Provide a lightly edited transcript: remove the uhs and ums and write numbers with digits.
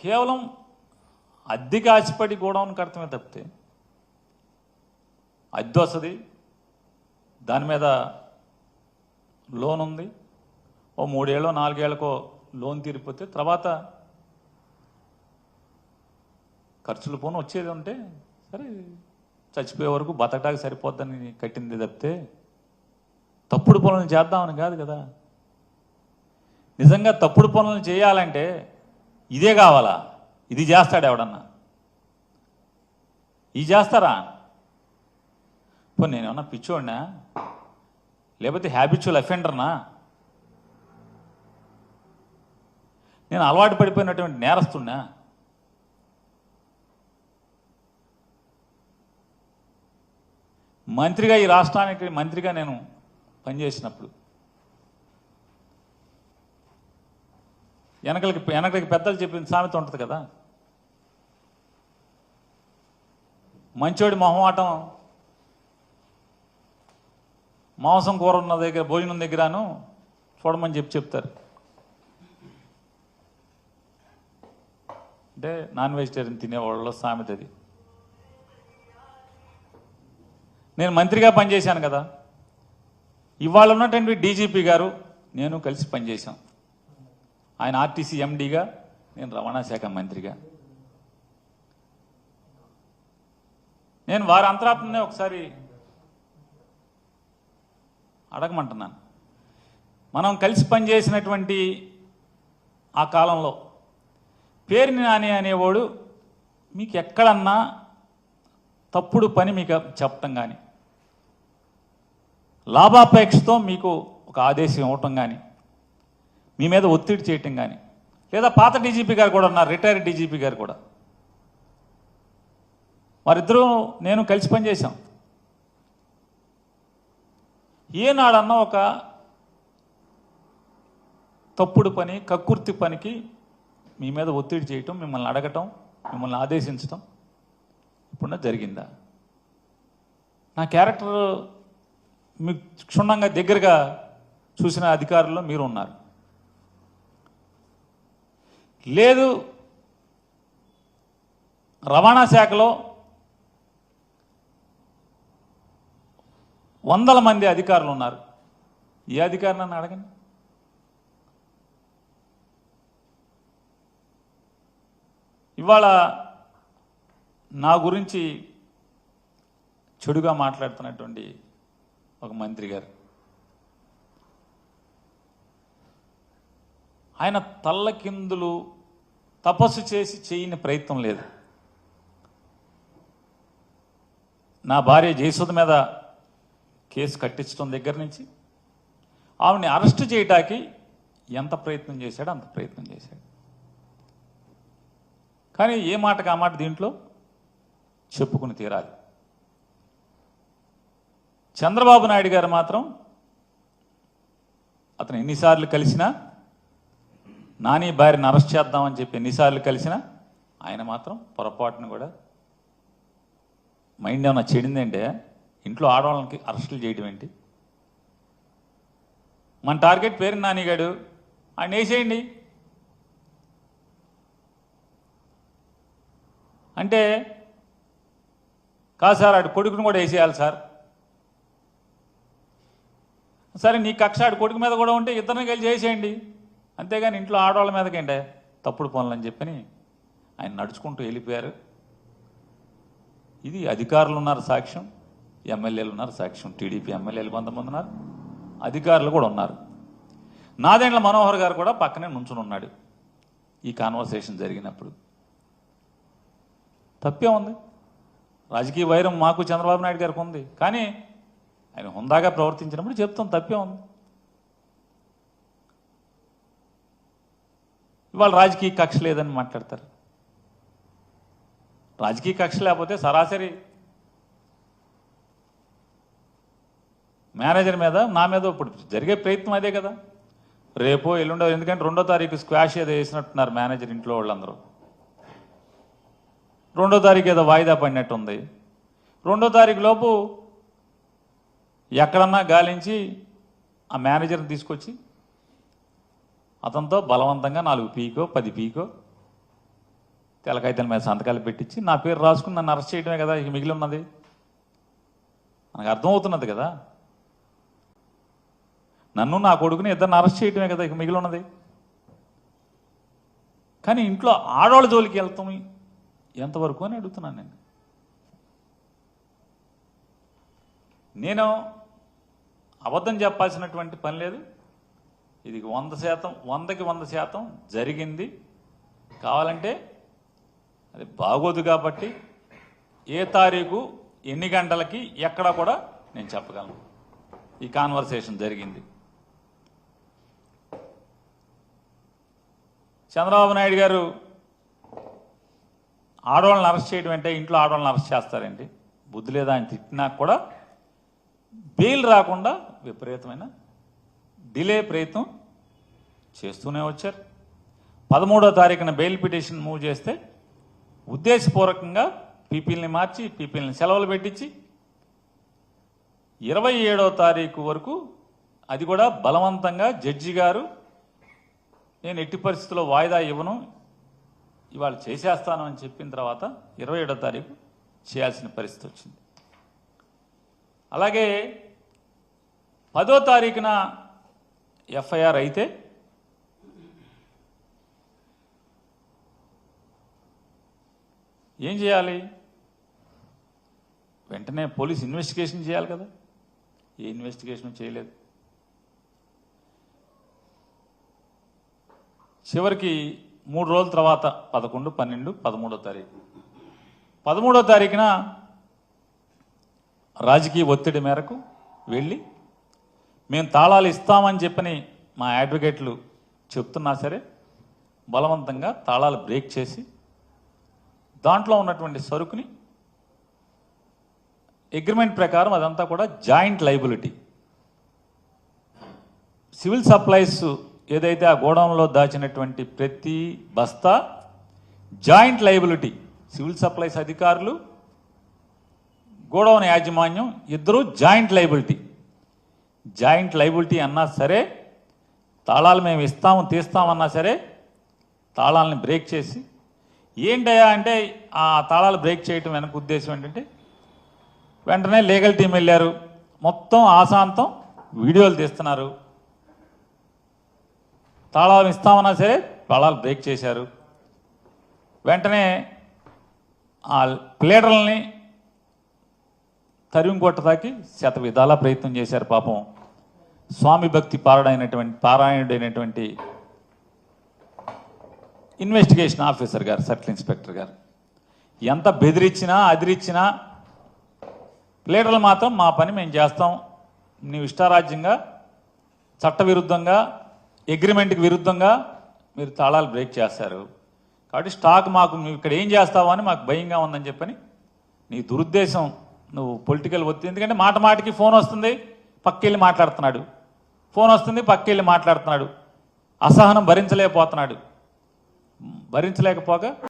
కేవలం అద్దెకి ఆశపడి గోడౌన్ కడతమే తప్పితే అద్దె వస్తుంది, దాని మీద లోన్ ఉంది, ఓ 3 ఏళ్ళో 4 ఏళ్ళకో లోన్ తీరిపోతే తర్వాత ఖర్చులు పోను వచ్చేది ఉంటే సరే చచ్చిపోయే వరకు బతకడానికి సరిపోద్దని కట్టింది తప్పితే తప్పుడు పనులు చేద్దామని కాదు కదా. నిజంగా తప్పుడు పనులు చేయాలంటే ఇదే కావాలా? ఇది చేస్తాడు ఎవడన్నా? ఇది చేస్తారా? ఇప్పుడు నేనేమన్నా పిచ్చోడినా, లేకపోతే హ్యాబిచువల్ అఫెండర్నా? నేను అలవాటు పడిపోయినటువంటి నేరస్తున్నా? మంత్రిగా, ఈ రాష్ట్రానికి మంత్రిగా నేను పనిచేసినప్పుడు వెనకలికి పెద్దలు చెప్పిన సామెత ఉంటుంది కదా, మంచోడి మొహమాటం మాంసం కూర ఉన్న దగ్గర, భోజనం దగ్గరను చూడమని చెప్తారు. అంటే నాన్ వెజిటేరియన్ తినేవాళ్ళలో సామెత అది. నేను మంత్రిగా పనిచేశాను కదా, ఇవాళ ఉన్నటువంటి డీజీపీ గారు నేను కలిసి పనిచేశాం. ఆయన ఆర్టీసీ ఎండీగా, నేను రవాణా శాఖ మంత్రిగా. నేను వారి అంతరాత్మనే ఒకసారి అడగమంటున్నాను. మనం కలిసి పనిచేసినటువంటి ఆ కాలంలో పేరుని నాని అనేవాడు మీకు ఎక్కడన్నా తప్పుడు పని మీకు చెప్పటం కానీ, లాభాపేక్షతో మీకు ఒక ఆదేశం ఇవ్వటం కానీ, మీ మీద ఒత్తిడి చేయటం కానీ, లేదా పాత డీజీపీ గారు కూడా ఉన్నారు, రిటైర్డ్ డీజీపీ గారు కూడా, వారిద్దరూ నేను కలిసి పనిచేశాం. ఏనాడన్నా ఒక తప్పుడు పని, కక్కుర్తి పనికి మీ మీద ఒత్తిడి చేయటం, మిమ్మల్ని అడగటం, మిమ్మల్ని ఆదేశించటం ఇప్పుడు జరిగిందా? నా క్యారెక్టర్ మీకు క్షుణ్ణంగా దగ్గరగా చూసిన అధికారుల్లో మీరు ఉన్నారు. లేదు, రవాణా శాఖలో వందల మంది అధికారులు ఉన్నారు. ఏ అధికారిని నన్ను అడగండి. ఇవాళ నా గురించి చెడుగా మాట్లాడుతున్నటువంటి ఒక మంత్రి గారు, ఆయన తల్లకిందులు తపస్సు చేసి చేయని ప్రయత్నం లేదు. నా భార్య జయసుధ మీద కేసు కట్టించడం దగ్గర నుంచి ఆవిడని అరెస్ట్ చేయటానికి ఎంత ప్రయత్నం చేశాడో అంత ప్రయత్నం చేశాడు. కానీ ఏ మాటకు ఆ మాట దీంట్లో చెప్పుకుని తీరాలి. చంద్రబాబు నాయుడు గారు మాత్రం అతను ఎన్నిసార్లు కలిసినా, నాని భార్యను అరెస్ట్ చేద్దామని చెప్పి ఎన్నిసార్లు కలిసినా ఆయన మాత్రం పొరపాటును కూడా మైండ్ ఏమన్నా చెడిందంటే ఇంట్లో ఆడవాళ్ళకి అరెస్టులు చేయడం ఏంటి? మన టార్గెట్ పేరు నానిగాడు, ఆయన వేసేయండి అంటే, కాదు సార్ ఆడు కొడుకును కూడా వేసేయాలి సార్. సరే నీ కక్ష ఆడు కొడుకు మీద కూడా ఉంటే ఇద్దరిని కలిసి చేసేయండి, అంతేగాని ఇంట్లో ఆడవాళ్ళ మీదకేంటే తప్పుడు పనులు అని చెప్పని ఆయన నడుచుకుంటూ వెళ్ళిపోయారు. ఇది అధికారులు ఉన్నారు సాక్ష్యం, ఎమ్మెల్యేలు ఉన్నారు సాక్ష్యం. టీడీపీ ఎమ్మెల్యేలు కొంతమంది ఉన్నారు, అధికారులు కూడా ఉన్నారు. నాదెండ్ల మనోహర్ గారు కూడా పక్కనే నుంచుని ఉన్నాడు ఈ కాన్వర్సేషన్ జరిగినప్పుడు. తప్పే ఉంది. రాజకీయ వైరం మాకు చంద్రబాబు నాయుడు గారికి ఉంది, కానీ ఆయన హుందాగా ప్రవర్తించినప్పుడు చెప్తాం తప్పే ఉంది. ఇవాళ రాజకీయ కక్ష లేదని మాట్లాడతారు. రాజకీయ కక్ష లేకపోతే సరాసరి మేనేజర్ మీద, నా మీద ఇప్పుడు జరిగే ప్రయత్నం అదే కదా. రేపో ఎల్లుండో, ఎందుకంటే 2వ తారీఖు స్క్వాష్ ఏదో వేసినట్టున్నారు మేనేజర్ ఇంట్లో వాళ్ళందరూ. 2వ తారీఖు ఏదో వాయిదా పడినట్టుంది. 2వ తారీఖు లోపు ఎక్కడన్నా గాలించి ఆ మేనేజర్ని తీసుకొచ్చి అతనితో బలవంతంగా 4 పీకో 10 పీకో తెల్లకాయితల మీద సంతకాలు పెట్టించి నా పేరు రాసుకుని నన్ను అరెస్ట్ చేయడమే కదా ఇక మిగిలి ఉన్నది. మనకు అర్థమవుతున్నది కదా, నన్ను నా కొడుకుని ఇద్దరిని అరెస్ట్ చేయడమే కదా ఇక మిగిలి ఉన్నది. కానీ ఇంట్లో ఆడవాళ్ళ జోలికి వెళ్తాం ఎంతవరకు అని అడుగుతున్నాను నేను అబద్ధం చెప్పాల్సినటువంటి పని లేదు. ఇది 100%, 100కి 100% జరిగింది. కావాలంటే అది బాగోదు కాబట్టి ఏ తారీఖు ఎన్ని గంటలకి ఎక్కడ కూడా నేను చెప్పగలను. ఈ కాన్వర్సేషన్ జరిగింది. చంద్రబాబు నాయుడు గారు ఆడవాళ్ళని అరెస్ట్ చేయడం అంటే ఇంట్లో ఆడవాళ్ళని అరెస్ట్ చేస్తారండి, బుద్ధి లేదా అని తిట్టినా కూడా బెయిల్ రాకుండా విపరీతమైన డిలే ప్రయత్నం చేస్తూనే వచ్చారు. 13వ తారీఖున బెయిల్ పిటిషన్ మూవ్ చేస్తే ఉద్దేశపూర్వకంగా పీపీల్ని మార్చి పీపీల్ని సెలవులు పెట్టించి 27వ తారీఖు వరకు అది కూడా బలవంతంగా జడ్జి గారు నేను ఎట్టి పరిస్థితుల్లో వాయిదా ఇవ్వను ఇవాళ చేసేస్తాను అని చెప్పిన తర్వాత 27వ తారీఖు చేయాల్సిన పరిస్థితి వచ్చింది. అలాగే 10వ తారీఖున ఎఫ్ఐఆర్ అయితే ఏం చేయాలి? వెంటనే పోలీస్ ఇన్వెస్టిగేషన్ చేయాలి కదా. ఏ ఇన్వెస్టిగేషన్ చేయలేదు. చివరికి 3 రోజుల తర్వాత 11, 12, 13వ తారీఖు 13వ తారీఖున రాజకీయ ఒత్తిడి మేరకు వెళ్ళి మేము తాళాలు ఇస్తామని చెప్పని మా అడ్వకేట్లు చెప్తున్నా సరే బలవంతంగా తాళాలు బ్రేక్ చేసి దాంట్లో ఉన్నటువంటి సరుకుని అగ్రిమెంట్ ప్రకారం అదంతా కూడా జాయింట్ లైబిలిటీ. సివిల్ సప్లైస్ ఏదైతే ఆ గోడౌన్లో దాచినటువంటి ప్రతి బస్తా జాయింట్ లైబిలిటీ. సివిల్ సప్లైస్ అధికారులు, గోడౌన్ యాజమాన్యం ఇద్దరు జాయింట్ లైబిలిటీ. జాయింట్ లైబిలిటీ అన్నా సరే తాళాలు మేము ఇస్తాము తీస్తామన్నా సరే తాళాలని బ్రేక్ చేసి ఏంటయ్యా అంటే ఆ తాళాలు బ్రేక్ చేయటం వెనక ఉద్దేశం ఏంటంటే వెంటనే లీగల్ టీం వెళ్ళారు, మొత్తం ఆశాంతం వీడియోలు తీస్తున్నారు. తాళాలు ఇస్తామన్నా సరే తాళాలు బ్రేక్ చేశారు. వెంటనే ఆ ప్లేడర్లని తరిమి కొట్టదాకి శత విధాలా ప్రయత్నం చేశారు. పాపం స్వామి భక్తి పారాయణుడైనటువంటి ఇన్వెస్టిగేషన్ ఆఫీసర్ గారు, సర్కిల్ ఇన్స్పెక్టర్ గారు ఎంత బెదిరించినా అదిరిచ్చినా ప్లేడర్లు మాత్రం మా పని మేము చేస్తాం, నీవు ఇష్టారాజ్యంగా చట్టవిరుద్ధంగా అగ్రిమెంట్కి విరుద్ధంగా మీరు తాళాలు బ్రేక్ చేస్తారు కాబట్టి స్టాక్ మాకు నువ్వు ఇక్కడ ఏం చేస్తావో అని మాకు భయంగా ఉందని చెప్పని నీ దురుద్దేశం, నువ్వు పొలిటికల్ ఒత్తిడి. ఎందుకంటే మాట మాటికి ఫోన్ వస్తుంది, పక్కెళ్ళి మాట్లాడుతున్నాడు, ఫోన్ వస్తుంది పక్కెళ్ళి మాట్లాడుతున్నాడు, అసహనం భరించలేకపోతున్నాడు. భరించలేకపోగా